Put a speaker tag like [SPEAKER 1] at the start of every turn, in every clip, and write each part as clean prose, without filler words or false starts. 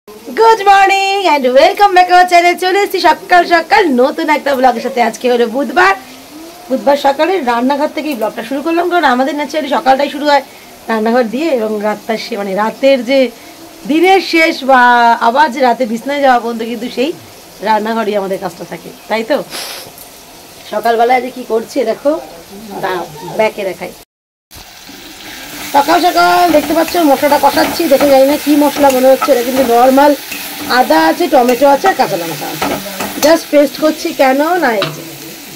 [SPEAKER 1] Good morning and welcome back our channel. चले एसेছি সকাল সকাল নতুন একটা ব্লগের সাথে। আজকে হলো বুধবার সকালে রান্নাঘর থেকেই ব্লগটা শুরু করলাম, কারণ আমাদের ন্যাচারালি সকালটাই শুরু হয় রান্নাঘর দিয়ে, এবং রাতটা মানে রাতের যে দিনের শেষ বা আবার যে রাতে বিছনায় যাওয়া পর্যন্ত কিন্তু সেই রান্নাঘরই আমাদের কাজটা থাকে, তাই তো। সকালবেলায় যে কি করছি দেখো, ব্যাকে দেখাই। সকাল সকাল দেখতে পাচ্ছ মশলাটা কষাচ্ছি, দেখে জানি না কি মশলা মনে হচ্ছে, এটা কিন্তু নর্মাল আদা আছে, টমেটো আছে আর কাঁচা লঙ্কা আছে, জাস্ট পেস্ট করছি। কেন না, এই যে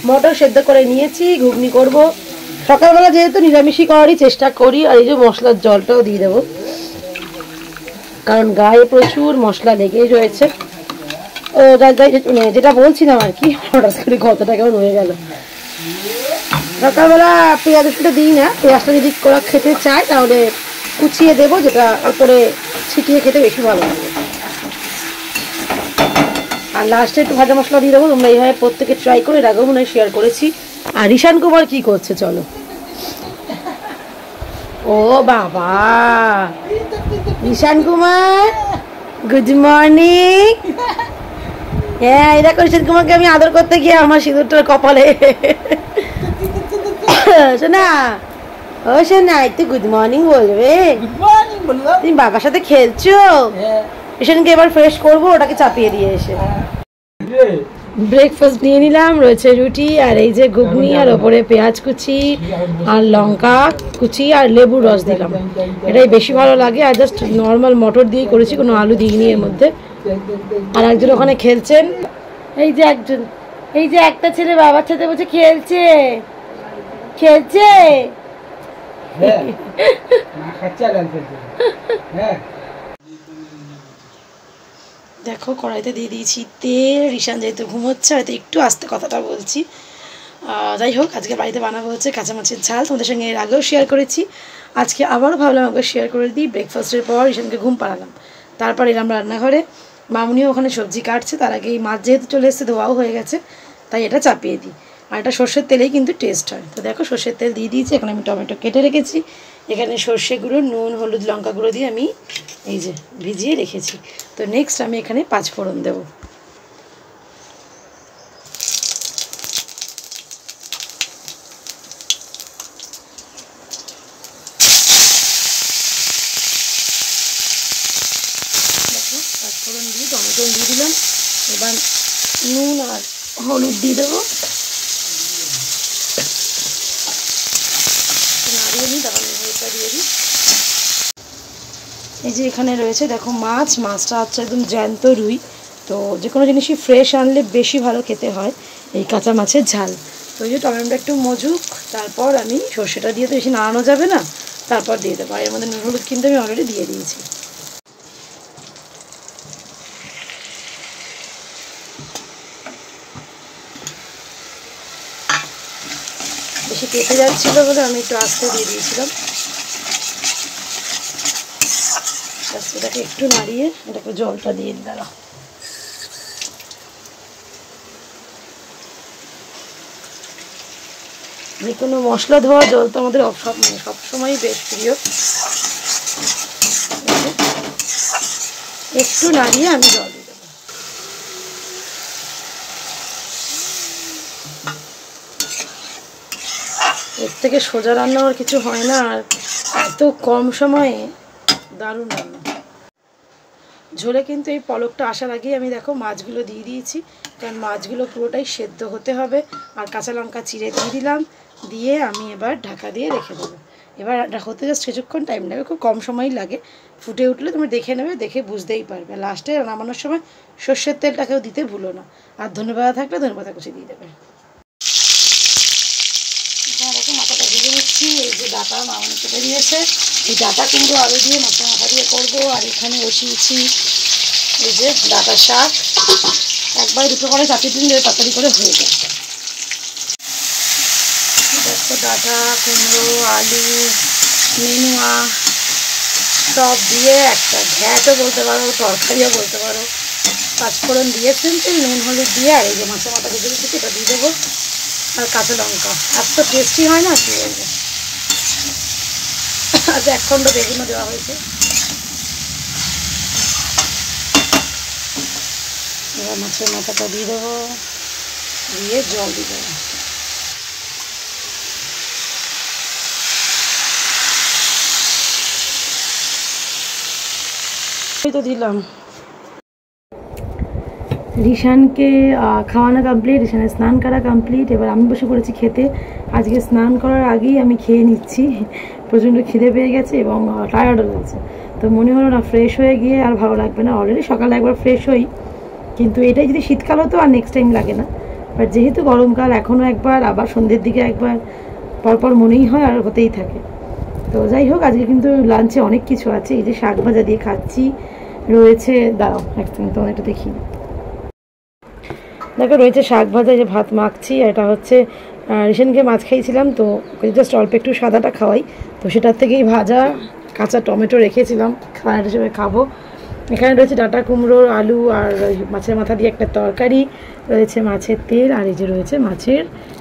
[SPEAKER 1] মটর সেদ্ধ করে নিয়েছি, ঘুগনি করব সকালবেলা, যেহেতু নিরামিষই করারই চেষ্টা করি। আর এই যে মশলার জলটাও দিয়ে দেবো, কারণ গায়ে প্রচুর মশলা লেগেই রয়েছে। যেটা বলছিলাম আর কি, হঠাৎ করে কতটা কেমন হয়ে গেল। সকালবেলা পেঁয়াজ রসুনটা দিই না, পেঁয়াজটা যদি ওরা খেতে চায় তাহলে কুচিয়ে দেবো, যেটা ওপরে ছিটিয়ে খেতে বেশি ভালো লাগে। আর লাস্টে একটু ভাজা মশলা দিয়ে দেবো। তোমরা এইভাবে প্রত্যেকে ট্রাই করে রাখবো, মনে হয় শেয়ার করেছি। আর ঋষান কুমার কি করছে চলো। ও বাবা, ঋষান কুমার গুড মর্নিং। হ্যাঁ, এই দেখো ঋষান কুমারকে আমি আদর করতে গিয়ে আমার সিঁদুরটার কপালে। শোনা, ও শোনা, একটু গুড মর্নিং বলবে। তুমি বাবার সাথে খেলছো? ঈশানকে এবার ফ্রেশ করবো, ওটাকে চাপিয়ে দিয়ে এসে। ব্রেকফাস্ট নিয়ে নিলাম, রয়েছে রুটি আর এই যে ঘুগনি, আর ওপরে পেঁয়াজ কুচি আর লঙ্কা কুচি আর লেবুর রস দিলাম। এটাই বেশি ভালো লাগে। আর জাস্ট নর্মাল মটর দিয়েই করেছি, কোনো আলু দিইনি এর মধ্যে। আর একজন ওখানে খেলছেন, এই যে একজন, এই যে একটা ছেলে বাবার সাথে বসে খেলছে। দেখো কড়াইতে দিয়ে দিয়েছি তেল। ঋষান যেহেতু ঘুমোচ্ছে, হয়তো একটু আস্তে কথাটা বলছি। যাই হোক, আজকে বাড়িতে বানাবো হচ্ছে কাঁচা মাছের ঝাল। তোমাদের সঙ্গে এর আগেও শেয়ার করেছি, আজকে আবারও ভাবলাম আমাকে শেয়ার করে দিই। ব্রেকফাস্টের পর ঋষানকে ঘুম পাড়ালাম, তারপর এলাম রান্নাঘরে। মামুনিও ওখানে সবজি কাটছে, তার আগে এই মাছ যেহেতু চলে এসছে, ধোয়াও হয়ে গেছে, তাই এটা চাপিয়ে দিই। আর এটা সর্ষের তেলেই কিন্তু টেস্ট হয়। তো দেখো সর্ষের তেল দিয়ে দিয়েছি। এখানে আমি টমেটো কেটে রেখেছি, এখানে সর্ষে গুঁড়ো, নুন, হলুদ, লঙ্কা গুঁড়ো দিয়ে আমি এই যে ভিজিয়ে রেখেছি। তো নেক্সট আমি এখানে 5 ফোড়ন দেবো। দেখো 5 ফোড়ন দিয়ে টমেটো দিয়ে দিলাম। এবার নুন আর হলুদ দিয়ে দেবো, নাড়িয়ে নিই, তারপর হলুদটা দিয়ে দিই। এই যে এখানে রয়েছে দেখো মাছটা হচ্ছে একদম জ্যান্ত রুই। তো যে কোনো জিনিসই ফ্রেশ আনলে বেশি ভালো খেতে হয় এই কাঁচা মাছের ঝাল। তো এই যে টমেটোটা একটু মজুক, তারপর আমি সর্ষেটা দিয়ে তো বেশি নাড়ানো যাবে না, তারপর দিয়ে দেবো। আর এর মধ্যে নুন হলুদ কিন্তু আমি অলরেডি দিয়ে দিয়েছি। বেশি কেটে যাচ্ছিলো বলে আমি একটু আস্তে দিয়ে দিয়েছিলাম। এটাকে একটু নাড়িয়ে এটাকে জলটা দিয়ে দিলাম। যে কোনো মশলা ধোয়া জল তো আমাদের সবসময়ই বেশ প্রিয়। একটু নাড়িয়ে আমি জল দিয়ে দেবো। এর থেকে সোজা রান্না আর কিছু হয় না, আর এত কম সময়ে দারুণ রান্না। ঝোলে কিন্তু এই পলকটা আসার আগেই আমি দেখো মাছগুলো দিয়ে দিয়েছি, কারণ মাছগুলো পুরোটাই সেদ্ধ হতে হবে। আর কাঁচা লঙ্কা চিড়ে দিয়ে দিলাম, দিয়ে আমি এবার ঢাকা দিয়ে রেখে দেবো। এবার হতে জাস্ট কিছুক্ষণ টাইম লাগে, খুব কম সময়ই লাগে। ফুটে উঠলে তুমি দেখে নেবে, দেখে বুঝতেই পারবে। লাস্টে নামানোর সময় সর্ষের তেলটাকেও দিতে ভুলো না। আর ধনেপাতা থাকলে ধনেপাতা কুচি দিয়ে দেবে। দেখো মাথাটা ভেজে নিচ্ছি। এই যে ডাটা মামনি কেটে দিয়েছে, এই ডাটা কিন্তু আলু দিয়ে মাথা দিয়ে করবো। আর এখানে বসিয়েছি এই যে ডাটা শাক, একবার দুটো করে চাপিয়ে দিন, তাড়াতাড়ি করে হয়ে যায়। দেখো ডাটা, কুমড়ো, আলু, নেনুয়া সব দিয়ে একটা ঘ্যাটও বলতে পারো, তরকারিও বলতে পারো। 5 ফোড়ন দিয়ে সিম্পল নুন হলুদ দিয়ে, আর এই যে মাছের মাথা ভেজে দিচ্ছি এটা দিয়ে দেবো, আর কাঁচা লঙ্কা। এত টেস্টি হয় না কি বলবো। আচ্ছা, 1 খণ্ড বেগুনও দেওয়া হয়েছে। মাছের মাথাটা দিয়ে দেবো, দিয়ে জল দিয়ে দেবো। তো দিলাম। রিশানকে খাওয়ানো কমপ্লিট, রিশানের স্নান করা কমপ্লিট। এবার আমি বসে পড়েছি খেতে। আজকে স্নান করার আগেই আমি খেয়ে নিচ্ছি, প্রচণ্ড খিদে পেয়ে গেছে এবং টায়ার্ডও লাগছে। তো মনে হলো না ফ্রেশ হয়ে গিয়ে আর ভালো লাগবে না। অলরেডি সকালে একবার ফ্রেশ হই, কিন্তু এটাই যদি শীতকাল হতো আর নেক্সট টাইম লাগে না। বাট যেহেতু গরমকাল, এখনও একবার, আবার সন্ধ্যের দিকে একবার, পরপর মনেই হয় আর হতেই থাকে। তো যাই হোক, আজকে কিন্তু লাঞ্চে অনেক কিছু আছে। এই যে শাক ভাজা দিয়ে খাচ্ছি, রয়েছে, দাঁড়াও এক সেকেন্ড তোমার এটা দেখি, দেখো রয়েছে শাক ভাজা, যে ভাত মাখছি। এটা হচ্ছে রিসেন্টলি মাছ খাইছিলাম, তো জাস্ট অল্প একটু সাদাটা খাওয়াই, তো সেটার থেকেই ভাজা কাঁচা টমেটো রেখেছিলাম খাবার হিসেবে খাবো। এখানে রয়েছে ডাঁটা কুমড়োর আলু আর মাছের মাথা দিয়ে একটা তরকারি, রয়েছে মাছের তেল, আর এই যে রয়েছে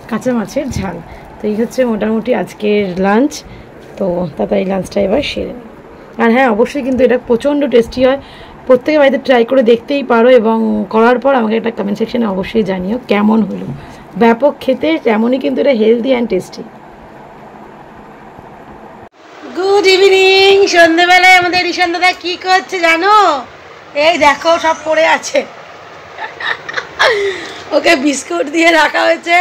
[SPEAKER 1] কাঁচা মাছের ঝাল। তো এই হচ্ছে মোটামুটি আজকের লাঞ্চ। তো তাড়াতাড়ি লাঞ্চটা এবার সেরে নিই। আর হ্যাঁ, অবশ্যই কিন্তু এটা প্রচণ্ড টেস্টি হয়, প্রত্যেকে বাড়িতে ট্রাই করে দেখতেই পারো, এবং করার পর আমাকে একটা কমেন্ট সেকশনে অবশ্যই জানিও কেমন হলো। ব্যাপক খেতে, তেমনই কিন্তু এটা healthy and tasty. Good evening. সন্ধ্যেবেলায় আমাদের রিশান দাদা কী করছে জানো? এই দেখো সব পড়ে আছে, ওকে বিস্কুট দিয়ে রাখা হয়েছে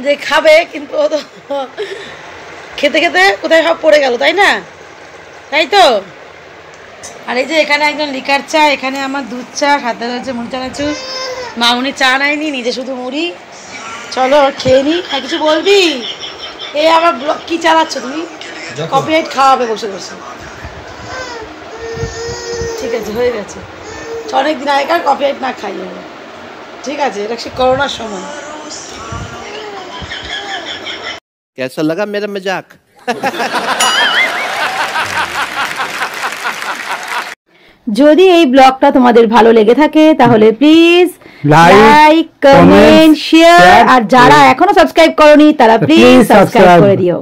[SPEAKER 1] যে খাবে, কিন্তু ও তো খেতে খেতে কোথায় সব পড়ে গেল, তাই না? তাই তো। আর এই যে এখানে একজন লিকার চা, এখানে আমার দুধ চা, সাথে রয়েছে মুড়ি চানাচুর। মামুনি চা নাইনি, নিজে শুধু মুড়ি। চলো খেয়ে নি। আর কিছু বলবি? এ আবার ব্লগ কি চালাচ্ছ তুমি? কপিরাইট খাওয়াবে বসে বসে। ঠিক আছে, হয়ে গেছে, অনেকদিন আগেকার, কপিরাইট না খাই আমি। ঠিক আছে, এটা সে করোনার সময়।
[SPEAKER 2] कैसा लगा मेरा मजाक?
[SPEAKER 1] যদি এই ব্লগটা তোমাদের ভালো লেগে থাকে তাহলে প্লিজ লাইক, কমেন্ট, শেয়ার, আর যারা এখনো সাবস্ক্রাইব করোনি তারা প্লিজ সাবস্ক্রাইব করে দিও।